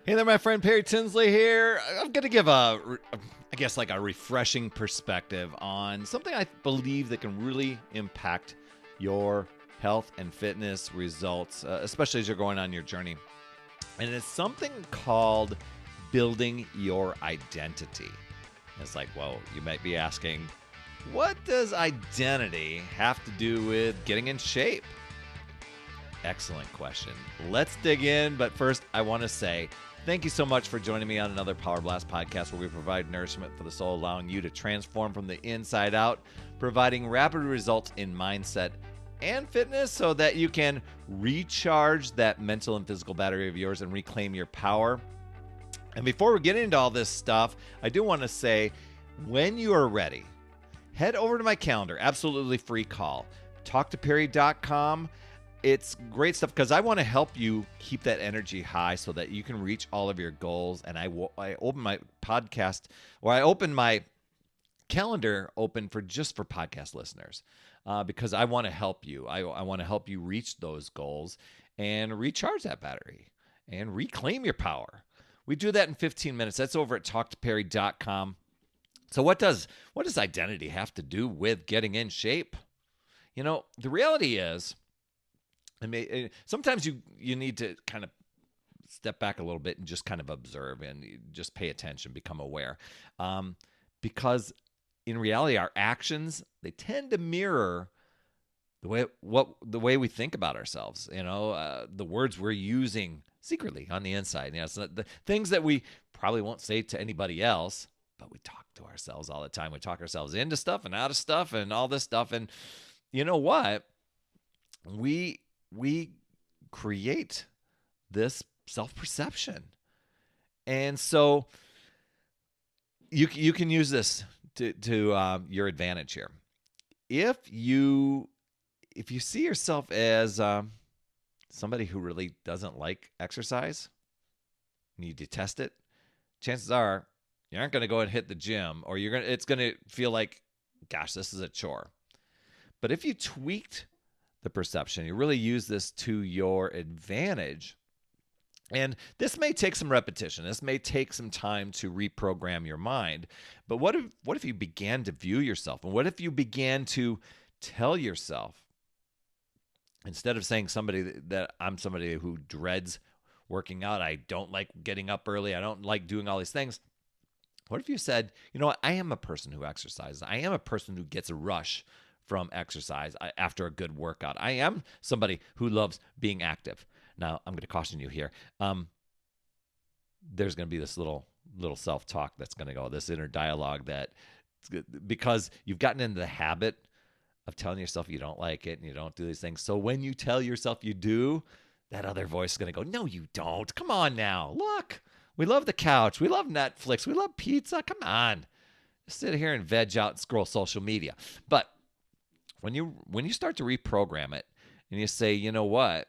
Hey there, my friend Perry Tinsley here. I'm going to give a refreshing perspective on something I believe that can really impact your health and fitness results, especially as you're going on your journey. And it's something called building your identity. It's like, well, you might be asking, what does identity have to do with getting in shape? Excellent question. Let's dig in, but first I want to say thank you so much for joining me on another Power Blast podcast where we provide nourishment for the soul, allowing you to transform from the inside out, providing rapid results in mindset and fitness so that you can recharge that mental and physical battery of yours and reclaim your power. And before we get into all this stuff, I do want to say, when you are ready, head over to my calendar, absolutely free call, talktoperry.com. It's great stuff because I want to help you keep that energy high so that you can reach all of your goals. And I open my podcast, or I open my calendar open for podcast listeners because I want to help you. I want to help you reach those goals and recharge that battery and reclaim your power. We do that in 15 minutes. That's over at talktoperry.com. So what does identity have to do with getting in shape? You know, the reality is, sometimes you need to kind of step back a little bit and just kind of observe and just pay attention, become aware. Because in reality, our actions, they tend to mirror the way we think about ourselves, the words we're using secretly on the inside. So the things that we probably won't say to anybody else, but we talk to ourselves all the time. We talk ourselves into stuff and out of stuff and all this stuff. And you know what? We create this self-perception. And so you can use this to your advantage here. If you see yourself as somebody who really doesn't like exercise and you detest it, chances are you aren't going to go and hit the gym, or it's going to feel like, gosh, this is a chore. But if you tweaked the perception, you really use this to your advantage, and this may take some repetition. This may take some time to reprogram your mind. But what if you began to view yourself, and what if you began to tell yourself, instead of saying that I'm somebody who dreads working out, I don't like getting up early, I don't like doing all these things. What if you said, you know what, I am a person who exercises. I am a person who gets a rush from exercise after a good workout. I am somebody who loves being active. Now, I'm going to caution you here. There's going to be this little self-talk that's going to go, this inner dialogue that, because you've gotten into the habit of telling yourself you don't like it and you don't do these things. So when you tell yourself you do, that other voice is going to go, no, you don't. Come on now. Look, we love the couch. We love Netflix. We love pizza. Come on. Just sit here and veg out and scroll social media. But when you start to reprogram it and you say, you know what,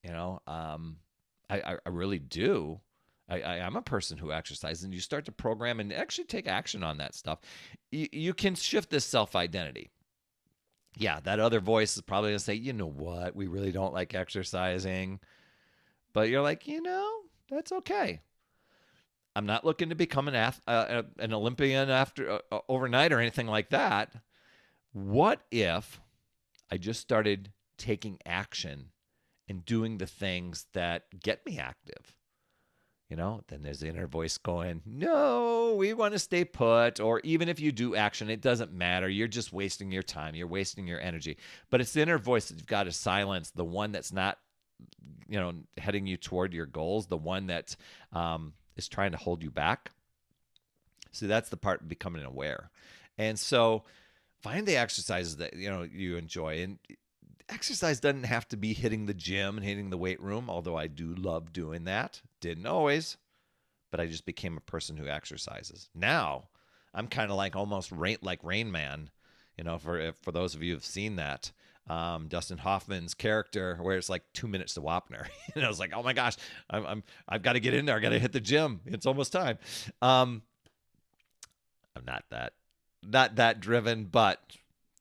I really do. I'm a person who exercises, and you start to program and actually take action on that stuff. You can shift this self-identity. Yeah, that other voice is probably going to say, you know what, we really don't like exercising. But you're like, that's okay. I'm not looking to become an Olympian overnight or anything like that. What if I just started taking action and doing the things that get me active? Then there's the inner voice going, no, we want to stay put. Or even if you do action, it doesn't matter. You're just wasting your time. You're wasting your energy. But it's the inner voice that you've got to silence, the one that's not, heading you toward your goals, the one that is trying to hold you back. So that's the part of becoming aware. And so find the exercises that you enjoy. And exercise doesn't have to be hitting the gym and hitting the weight room, although I do love doing that. Didn't always, but I just became a person who exercises. Now I'm kind of like almost like Rain Man, for those of you who've seen that. Dustin Hoffman's character, where it's like 2 minutes to Wapner. I was like, oh my gosh, I've got to get in there. I got to hit the gym. It's almost time. I'm not that driven, but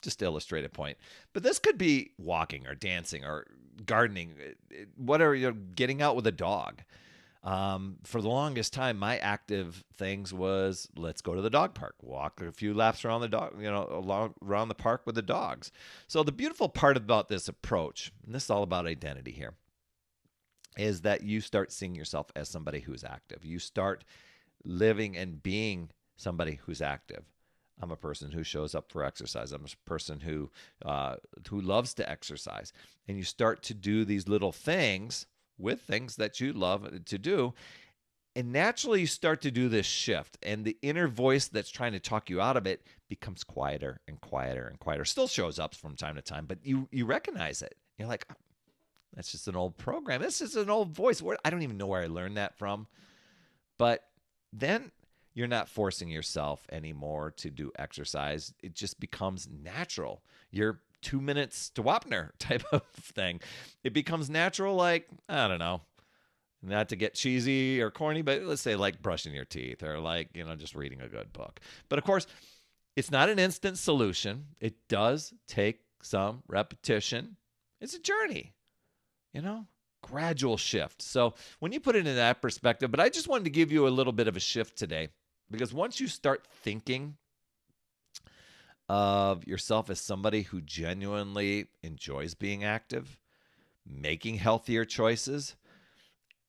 just to illustrate a point. But this could be walking or dancing or gardening, whatever, getting out with a dog. For the longest time, my active things was let's go to the dog park, walk a few laps around the dog, around the park with the dogs. So the beautiful part about this approach, and this is all about identity here, is that you start seeing yourself as somebody who's active. You start living and being somebody who's active. I'm a person who shows up for exercise. I'm a person who loves to exercise. And you start to do these little things with things that you love to do. And naturally, you start to do this shift. And the inner voice that's trying to talk you out of it becomes quieter and quieter and quieter. Still shows up from time to time, but you recognize it. You're like, oh, that's just an old program. This is an old voice. I don't even know where I learned that from. But then you're not forcing yourself anymore to do exercise. It just becomes natural. You're 2 minutes to Wapner type of thing. It becomes natural, like, I don't know, not to get cheesy or corny, but let's say like brushing your teeth or like, just reading a good book. But of course, it's not an instant solution. It does take some repetition. It's a journey, gradual shift. So when you put it in that perspective, but I just wanted to give you a little bit of a shift today, because once you start thinking of yourself as somebody who genuinely enjoys being active, making healthier choices,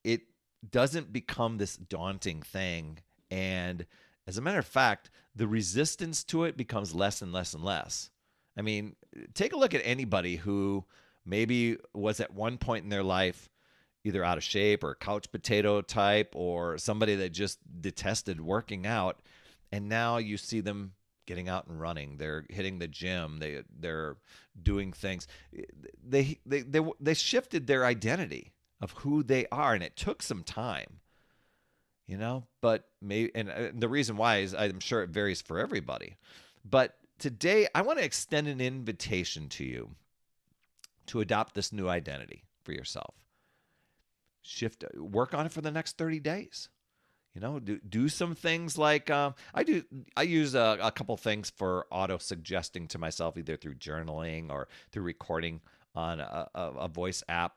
it doesn't become this daunting thing. And as a matter of fact, the resistance to it becomes less and less and less. I mean, take a look at anybody who maybe was at one point in their life either out of shape or couch potato type, or somebody that just detested working out. And now you see them getting out and running. They're hitting the gym. They're doing things. They shifted their identity of who they are, and it took some time, but maybe, and the reason why is I'm sure it varies for everybody. But today I want to extend an invitation to you to adopt this new identity for yourself. Work on it for the next 30 days. Do some things like I use a couple things for auto suggesting to myself, either through journaling or through recording on a voice app.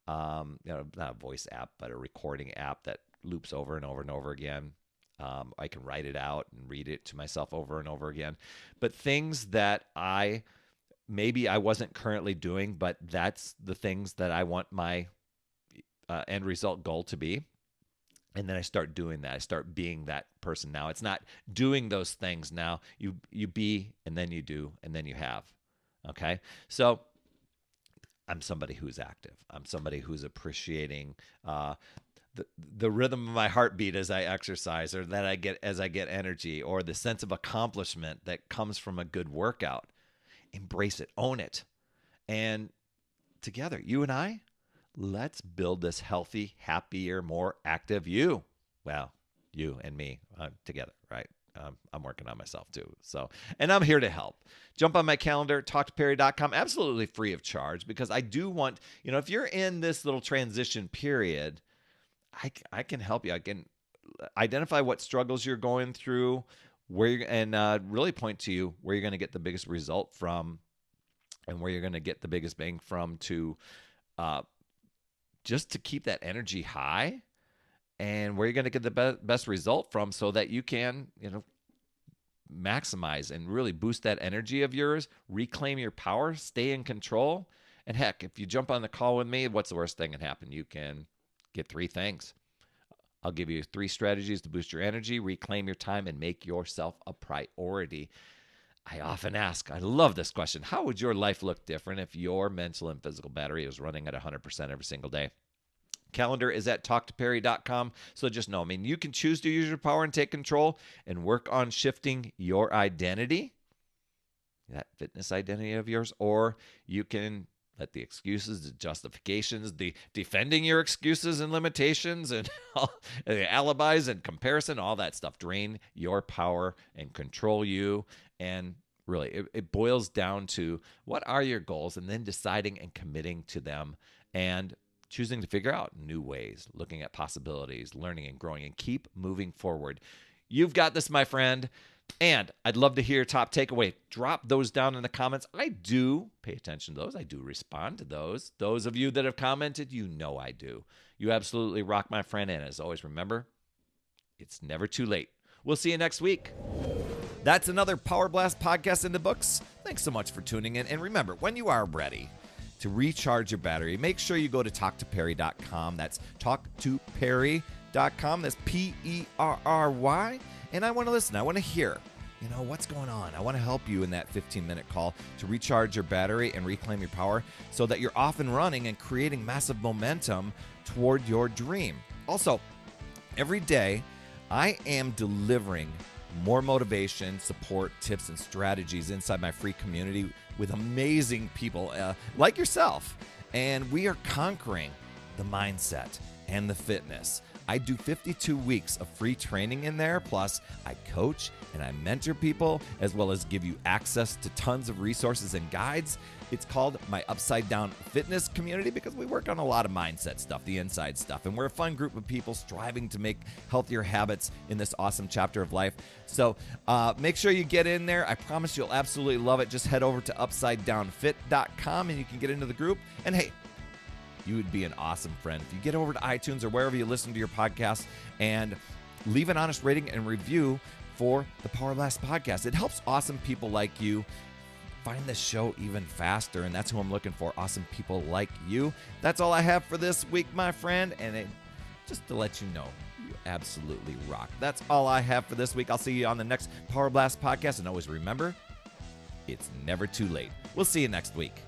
Not a voice app, but a recording app that loops over and over and over again. I can write it out and read it to myself over and over again. But things that maybe I wasn't currently doing, but that's the things that I want my end result goal to be. And then I start doing that. I start being that person now. It's not doing those things now. You be, and then you do, and then you have. Okay? So I'm somebody who's active. I'm somebody who's appreciating the rhythm of my heartbeat as I exercise, or that I get as I get energy, or the sense of accomplishment that comes from a good workout. Embrace it. Own it. And together, you and I, let's build this healthy, happier, more active you. Well, you and me together, right? I'm working on myself too. So, and I'm here to help. Jump on my calendar, talktoperry.com, absolutely free of charge, because I do want, if you're in this little transition period, I can help you. I can identify what struggles you're going through, and really point to you where you're going to get the biggest result from, and where you're going to get the biggest bang from to just to keep that energy high, and where you're going to get the best result from, so that you can, maximize and really boost that energy of yours, reclaim your power, stay in control. And heck, if you jump on the call with me, what's the worst thing that can happen? You can get 3 things. I'll give you 3 strategies to boost your energy, reclaim your time, and make yourself a priority. I often ask, I love this question, how would your life look different if your mental and physical battery was running at 100% every single day? Calendar is at talktoperry.com. So just know, you can choose to use your power and take control and work on shifting your identity, that fitness identity of yours, or you can let the excuses, the justifications, the defending your excuses and limitations and the alibis and comparison, all that stuff drain your power and control you. And really, it boils down to what are your goals, and then deciding and committing to them, and choosing to figure out new ways, looking at possibilities, learning and growing, and keep moving forward. You've got this, my friend. And I'd love to hear your top takeaway. Drop those down in the comments. I do pay attention to those. I do respond to those. Those of you that have commented, you know I do. You absolutely rock, my friend. And as always, remember, it's never too late. We'll see you next week. That's another Power Blast podcast in the books. Thanks so much for tuning in. And remember, when you are ready to recharge your battery, make sure you go to talktoperry.com. That's talktoperry.com. That's Perry. And I want to listen. I want to hear, what's going on. I want to help you in that 15-minute call to recharge your battery and reclaim your power so that you're off and running and creating massive momentum toward your dream. Also, every day, I am delivering more motivation, support, tips, and strategies inside my free community with amazing people like yourself. And we are conquering the mindset and the fitness. I do 52 weeks of free training in there. Plus, I coach and I mentor people, as well as give you access to tons of resources and guides. It's called my Upside Down Fitness community because we work on a lot of mindset stuff, the inside stuff. And we're a fun group of people striving to make healthier habits in this awesome chapter of life. So make sure you get in there. I promise you'll absolutely love it. Just head over to upsidedownfit.com and you can get into the group. And hey, you would be an awesome friend if you get over to iTunes or wherever you listen to your podcast and leave an honest rating and review for the Power Blast podcast. It helps awesome people like you find this show even faster, and that's who I'm looking for, awesome people like you. That's all I have for this week, my friend, and just to let you know, you absolutely rock. That's all I have for this week. I'll see you on the next Power Blast podcast, and always remember, it's never too late. We'll see you next week.